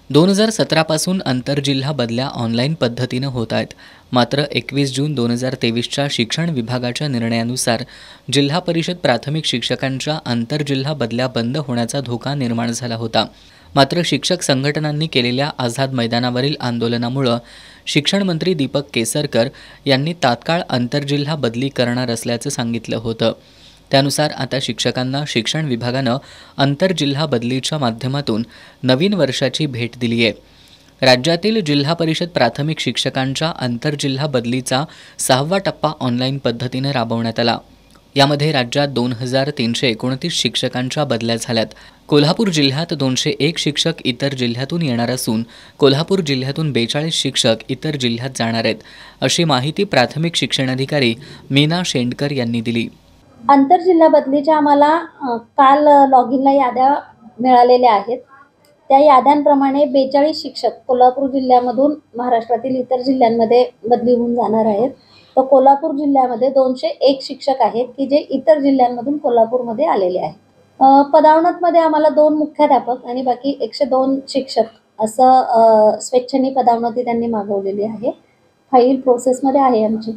2017 पासून आंतरजिल्हा बदल्या ऑनलाईन पद्धतीनं होत आहेत. मात्र 21 जून 2023च्या शिक्षण विभागाच्या निर्णयानुसार जिल्हा परिषद प्राथमिक शिक्षकांच्या आंतरजिल्हा बदल्या बंद होण्याचा धोका निर्माण झाला होता. मात्र शिक्षक संघटनांनी केलेल्या आझाद मैदानावरील आंदोलनामुळे शिक्षण मंत्री दीपक केसरकर यांनी तात्काळ आंतरजिल्हा बदली करणार असल्याचं सांगितलं होतं. त्यानुसार आता शिक्षकांना शिक्षण विभागानं आंतरजिल्हा बदलीच्या माध्यमातून नवीन वर्षाची भेट दिली आहे. राज्यातील जिल्हा परिषद प्राथमिक शिक्षकांच्या आंतरजिल्हा बदलीचा 6वा टप्पा ऑनलाईन पद्धतीने राबवण्यात आला. यामध्ये राज्यात 2329 शिक्षकांच्या बदल्या झाल्यात. कोल्हापूर जिल्ह्यात 201 शिक्षक इतर जिल्ह्यातून येणार असून कोल्हापूर जिल्ह्यातून 42 शिक्षक इतर जिल्ह्यात जाणार आहेत, अशी माहिती प्राथमिक शिक्षणाधिकारी मीना शेंडकर यांनी दिली. आंतरजिल्हा बदलीच्या आम्हाला काल लॉग इनला याद्या मिळालेल्या आहेत. त्या याद्यांप्रमाणे 42 शिक्षक कोल्हापूर जिल्ह्यामधून महाराष्ट्रातील इतर जिल्ह्यांमध्ये बदली होऊन जाणार आहेत. तर कोल्हापूर जिल्ह्यामध्ये 201 शिक्षक आहेत की जे इतर जिल्ह्यांमधून कोल्हापूरमध्ये आलेले आहेत. पदावनतमध्ये आम्हाला 2 मुख्याध्यापक आणि बाकी 102 शिक्षक असं स्वेच्छेने पदावनती त्यांनी मागवलेली आहे. फाईल प्रोसेसमध्ये आहे आमची.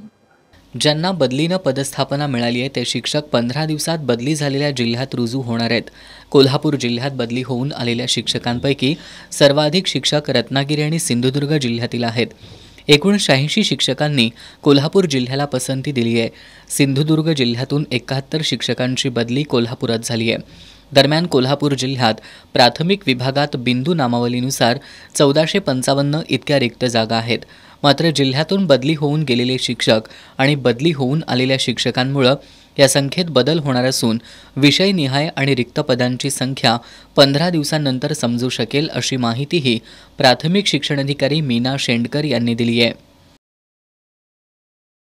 ज्यांना बदलीनं पदस्थापना मिळाली आहे ते शिक्षक 15 दिवसात बदली झालेल्या जिल्ह्यात रुजू होणार आहेत. कोल्हापूर जिल्ह्यात बदली होऊन आलेल्या शिक्षकांपैकी सर्वाधिक शिक्षक रत्नागिरी आणि सिंधुदुर्ग जिल्ह्यातील आहेत. एकूण 86 शिक्षकांनी कोल्हापूर जिल्ह्याला पसंती दिली आहे. सिंधुदुर्ग जिल्ह्यातून 71 शिक्षकांची बदली कोल्हापुरात झाली आहे. दरम्यान कोल्हापूर जिल्ह्यात प्राथमिक विभागात बिंदू नामावलीनुसार 1455 इतक्या रिक्त जागा आहेत. मात्र जिल्ह्यातून बदली होऊन गेलेले शिक्षक आणि बदली होऊन आलेल्या शिक्षकांमुळे या संख्येत बदल होणार असून विषयनिहाय आणि रिक्त पदांची संख्या 15 दिवसांनंतर समजू शकेल, अशी माहितीही प्राथमिक शिक्षणाधिकारी मीना शेंडकर यांनी दिली आहे.